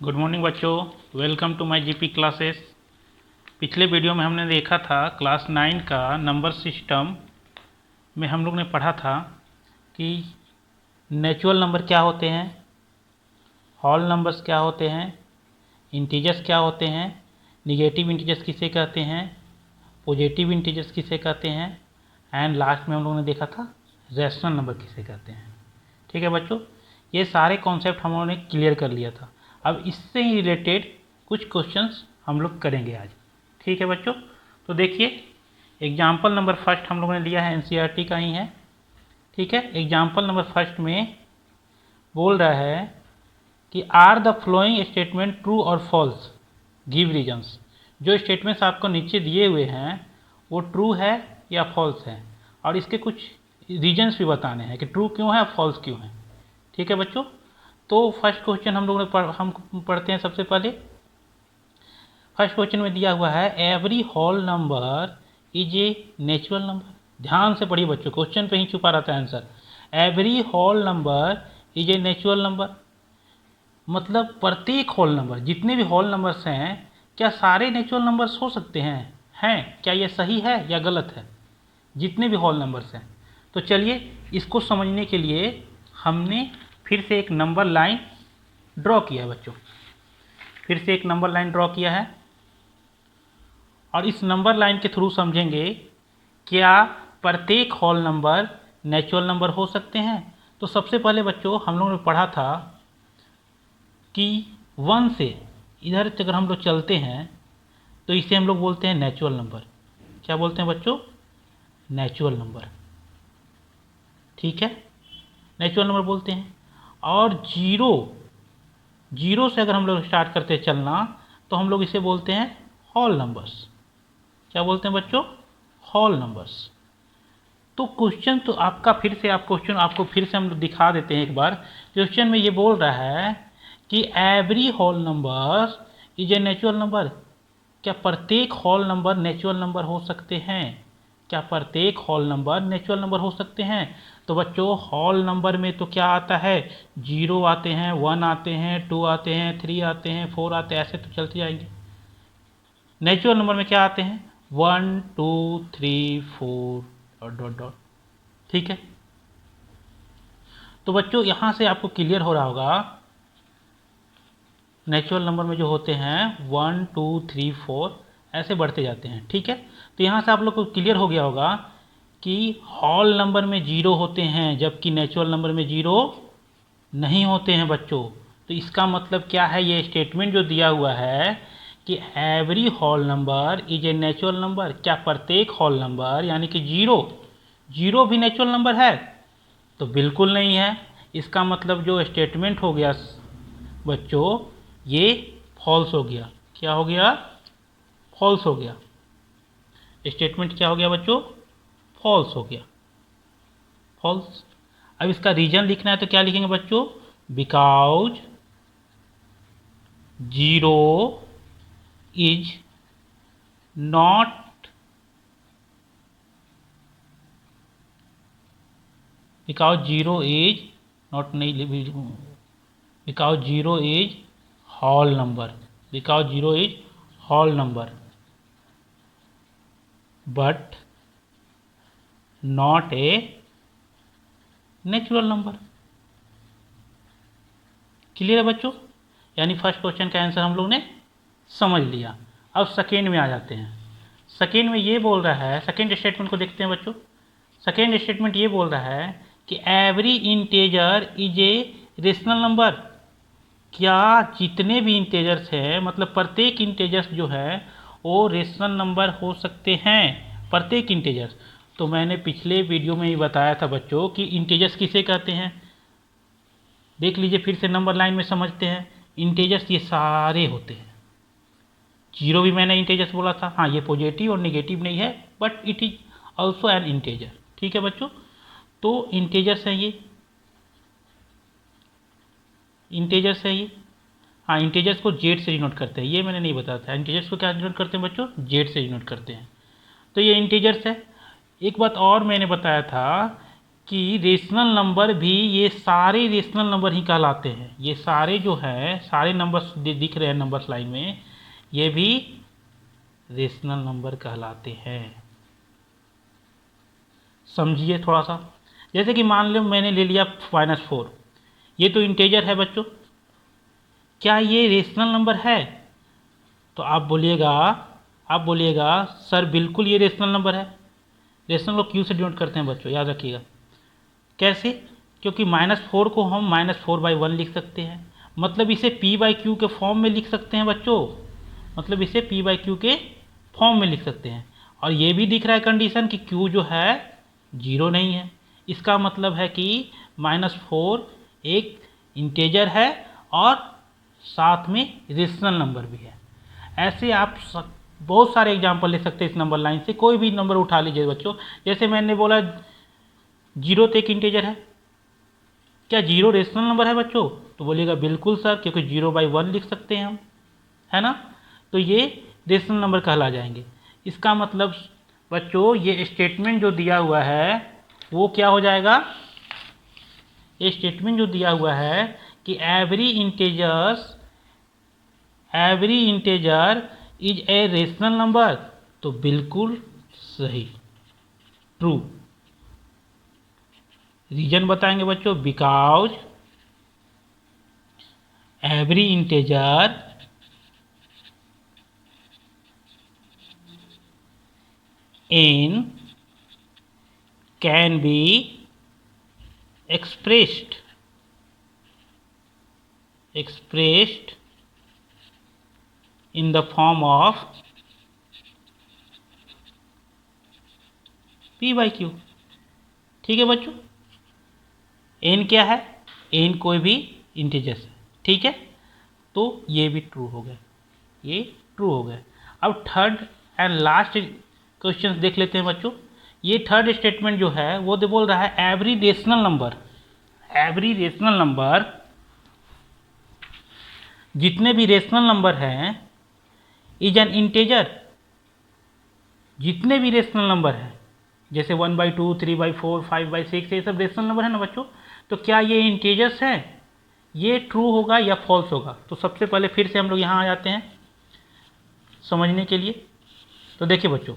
Good morning बच्चों, welcome to my GP classes. पिछले video में हमने देखा था क्लास 9 का नंबर सिस्टम में हम लोग ने पढ़ा था कि नेचुरल नंबर क्या होते हैं, होल नंबर्स क्या होते हैं, इंटीजर्स क्या होते हैं, निगेटिव इंटीजर्स किसे कहते हैं, पॉजिटिव इंटीजर्स किसे कहते हैं, एंड लास्ट में हम लोगों ने देखा था रैशनल नंबर किसे कहते हैं। ठीक है बच्चों, ये सारे कॉन्सेप्ट हम लोगों ने क्लियर कर लिया था। अब इससे ही रिलेटेड कुछ क्वेश्चंस हम लोग करेंगे आज। ठीक है बच्चों, तो देखिए एग्जाम्पल नंबर फर्स्ट हम लोगों ने लिया है, एनसीईआरटी का ही है। ठीक है, एग्जाम्पल नंबर फर्स्ट में बोल रहा है कि are the flowing statement true और फॉल्स, गिव रीजन्स। जो स्टेटमेंट्स आपको नीचे दिए हुए हैं वो ट्रू है या फॉल्स है, और इसके कुछ रीजन्स भी बताने हैं कि ट्रू क्यों है, फॉल्स क्यों है। ठीक है बच्चों, तो फर्स्ट क्वेश्चन हम लोगों ने हम पढ़ते हैं। सबसे पहले फर्स्ट क्वेश्चन में दिया हुआ है every whole number is a natural number. ध्यान से पढ़िए बच्चों, क्वेश्चन पे ही छुपा रहता है answer. Every whole number is a natural number, मतलब प्रत्येक होल नंबर, जितने भी होल नंबर्स हैं, क्या सारे नेचुरल नंबर्स हो सकते हैं क्या ये सही है या गलत है, जितने भी होल नंबर्स हैं। तो चलिए इसको समझने के लिए हमने फिर से एक नंबर लाइन ड्रॉ किया बच्चों, फिर से एक नंबर लाइन ड्रॉ किया है, और इस नंबर लाइन के थ्रू समझेंगे क्या प्रत्येक होल नंबर नेचुरल नंबर हो सकते हैं। तो सबसे पहले बच्चों हम लोगों ने पढ़ा था कि 1 से इधर अगर हम लोग चलते हैं तो इसे हम लोग बोलते हैं नेचुरल नंबर। क्या बोलते हैं बच्चों? Natural number. ठीक है, नेचुरल नंबर बोलते हैं। और जीरो से अगर हम लोग स्टार्ट करते हैं चलना तो हम लोग इसे बोलते हैं होल नंबर्स। क्या बोलते हैं बच्चों? Whole numbers. तो क्वेश्चन तो आपका फिर से क्वेश्चन आपको फिर से हम लोग दिखा देते हैं एक बार। क्वेश्चन में ये बोल रहा है कि every whole number is a natural number. क्या प्रत्येक होल नंबर नेचुरल नंबर हो सकते हैं? क्या प्रत्येक होल नंबर नेचुरल नंबर हो सकते हैं? तो बच्चों होल नंबर में तो क्या आता है, 0 आते हैं, 1 आते हैं, 2 आते हैं, 3 आते हैं, 4 आते हैं, ऐसे तो चलते जाएंगे। नेचुरल नंबर में क्या आते हैं, 1 2 3 4 डॉट डॉट डॉट। ठीक है, तो बच्चों यहाँ से आपको क्लियर हो रहा होगा नेचुरल नंबर में जो होते हैं 1 2 3 4 ऐसे बढ़ते जाते हैं। ठीक है, तो यहाँ से आप लोग को क्लियर हो गया होगा कि होल नंबर में 0 होते हैं जबकि नेचुरल नंबर में 0 नहीं होते हैं बच्चों। तो इसका मतलब क्या है, ये स्टेटमेंट जो दिया हुआ है कि every whole number is a natural number, क्या प्रत्येक होल नंबर यानी कि 0 भी नेचुरल नंबर है? तो बिल्कुल नहीं है। इसका मतलब जो स्टेटमेंट हो गया बच्चों ये फॉल्स हो गया। क्या हो गया? फॉल्स हो गया। स्टेटमेंट क्या हो गया बच्चों? फॉल्स हो गया, फॉल्स। अब इसका रीजन लिखना है तो क्या लिखेंगे बच्चों? Because 0 is not because 0 is not, नहीं, because 0 is whole number, because 0 is whole number but not a natural number. Clear है बच्चों? यानी फर्स्ट क्वेश्चन का आंसर हम लोग ने समझ लिया। अब सेकेंड में आ जाते हैं। सेकेंड में ये बोल रहा है, सेकेंड स्टेटमेंट को देखते हैं बच्चों। सेकेंड स्टेटमेंट ये बोल रहा है कि every integer is a rational number. क्या जितने भी इंटेजर्स हैं, मतलब प्रत्येक इंटेजर्स जो है वो रेशनल नंबर हो सकते हैं, प्रत्येक इंटेजर्स। तो मैंने पिछले वीडियो में ही बताया था बच्चों कि इंटेजर्स किसे कहते हैं। देख लीजिए फिर से नंबर लाइन में समझते हैं। इंटेजर्स ये सारे होते हैं। 0 भी मैंने इंटेजर्स बोला था, हाँ ये पॉजिटिव और निगेटिव नहीं है but it is also an integer. ठीक है बच्चों, तो इंटेजर्स हैं ये, इंटेजर्स है ये। हाँ, इंटेजर्स को जेड से डिनोट करते हैं, ये मैंने नहीं बताया था। इंटेजर्स को क्या डिनोट करते हैं बच्चों? जेड से डिनोट करते हैं। तो ये इंटेजर्स है। एक बात और मैंने बताया था कि रेशनल नंबर भी, ये सारे रेशनल नंबर ही कहलाते हैं। ये सारे जो है, सारे नंबर्स दिख रहे हैं नंबर्स लाइन में, ये भी रेशनल नंबर कहलाते हैं। समझिए थोड़ा सा। जैसे कि मान लो मैंने ले लिया -4, ये तो इंटेजर है बच्चों, क्या ये रेशनल नंबर है? तो आप बोलिएगा सर बिल्कुल ये रेशनल नंबर है। रेशनल को क्यू से डिनोट करते हैं बच्चों, याद रखिएगा। कैसे? क्योंकि -4 को हम -4/1 लिख सकते हैं, मतलब इसे p/q के फॉर्म में लिख सकते हैं बच्चों, मतलब इसे p/q के फॉर्म में लिख सकते हैं। और ये भी दिख रहा है कंडीशन कि q जो है 0 नहीं है। इसका मतलब है कि -4 एक इंटेजर है और साथ में रेशनल नंबर भी है। ऐसे आप बहुत सारे एग्जाम्पल ले सकते हैं इस नंबर लाइन से। कोई भी नंबर उठा लीजिए बच्चों। जैसे मैंने बोला 0 तो एक इंटेजर है, क्या 0 रेशनल नंबर है बच्चों? तो बोलिएगा बिल्कुल सर, क्योंकि 0/1 लिख सकते हैं हम, है ना। तो ये रेशनल नंबर कहला जाएंगे। इसका मतलब बच्चों ये स्टेटमेंट जो दिया हुआ है वो क्या हो जाएगा? ये स्टेटमेंट जो दिया हुआ है कि every integer is a rational number, तो बिल्कुल सही, ट्रू। रीजन बताएंगे बच्चों, because every integer in can be expressed in the form of p/q। ठीक है बच्चों, n क्या है? n कोई भी इंटीजर्स है, ठीक है। तो ये भी ट्रू हो गए, ये ट्रू हो गए। अब थर्ड एंड लास्ट क्वेश्चन देख लेते हैं बच्चों। ये थर्ड स्टेटमेंट जो है वो बोल रहा है एवरी रेशनल नंबर, जितने भी रेशनल नंबर हैं इज एन इंटेजर। जितने भी रेशनल नंबर हैं जैसे 1/2, 3/4, 5/6, ये सब रेशनल नंबर है ना बच्चों, तो क्या ये इंटेजर्स हैं? ये ट्रू होगा या फॉल्स होगा? तो सबसे पहले फिर से हम लोग यहाँ आ जाते हैं समझने के लिए। तो देखिए बच्चों,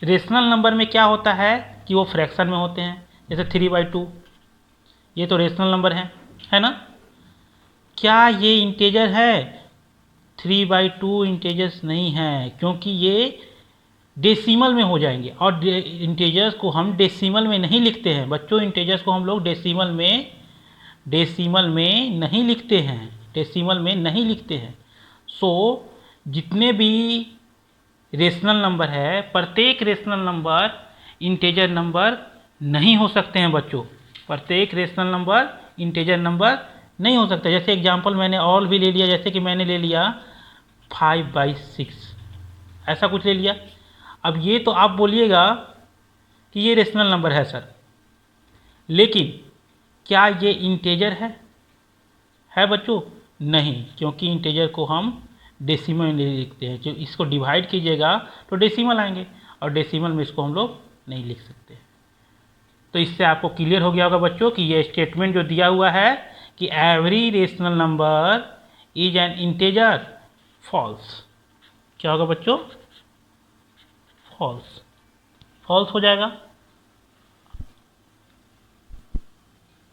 रेशनल नंबर में क्या होता है कि वो फ्रैक्शन में होते हैं। जैसे 3/2, ये तो रेशनल नंबर है ना। क्या ये इंटेजर है? 3/2 इंटेजर्स नहीं है, क्योंकि ये डेसिमल में हो जाएंगे, और इंटेजर्स को हम डेसिमल में नहीं लिखते हैं बच्चों। इंटेजर्स को हम लोग डेसिमल में नहीं लिखते हैं। सो जितने भी रेशनल नंबर है, प्रत्येक रेशनल नंबर इंटेजर नंबर नहीं हो सकते हैं बच्चों। प्रत्येक रेशनल नंबर इंटेजर नंबर नहीं हो सकता। जैसे एग्जांपल मैंने ऑल भी ले लिया, जैसे कि मैंने ले लिया 5/6, ऐसा कुछ ले लिया। अब ये तो आप बोलिएगा कि ये रेशनल नंबर है सर, लेकिन क्या ये इंटेजर है बच्चों? नहीं, क्योंकि इंटेजर को हम डेसिमल में लिखते हैं। जो इसको डिवाइड कीजिएगा तो डेसिमल आएंगे, और डेसिमल में इसको हम लोग नहीं लिख सकते। तो इससे आपको क्लियर हो गया होगा बच्चों कि ये स्टेटमेंट जो दिया हुआ है कि every rational number is an integer, false. क्या होगा बच्चों? फॉल्स हो जाएगा।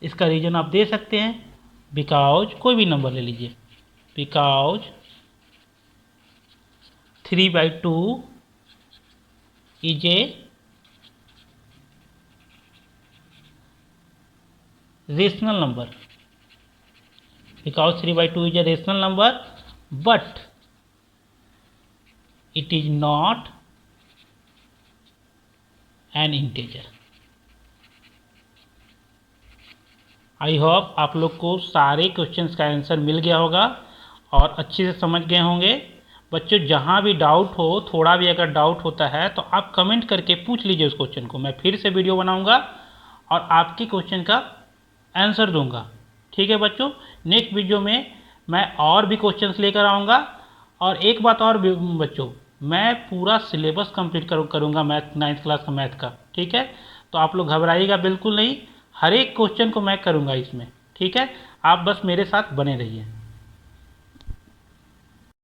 इसका रीजन आप दे सकते हैं, बिकॉज कोई भी नंबर ले लीजिए, because 3/2 is a rational number, because 3/2 is a rational number, but it is not an integer। I hope आप लोग को सारे क्वेश्चंस का आंसर मिल गया होगा और अच्छे से समझ गए होंगे बच्चों। जहाँ भी डाउट हो, थोड़ा भी अगर डाउट होता है तो आप कमेंट करके पूछ लीजिए उस क्वेश्चन को। मैं फिर से वीडियो बनाऊंगा और आपके क्वेश्चन का आंसर दूंगा, ठीक है बच्चों। नेक्स्ट वीडियो में मैं और भी क्वेश्चंस लेकर आऊँगा। और एक बात और भी बच्चों, मैं पूरा सिलेबस कंप्लीट करूँगा मैथ 9th क्लास का मैथ का, ठीक है। तो आप लोग घबराइएगा बिल्कुल नहीं, हर एक क्वेश्चन को मैं करूँगा इसमें, ठीक है। आप बस मेरे साथ बने रहिए।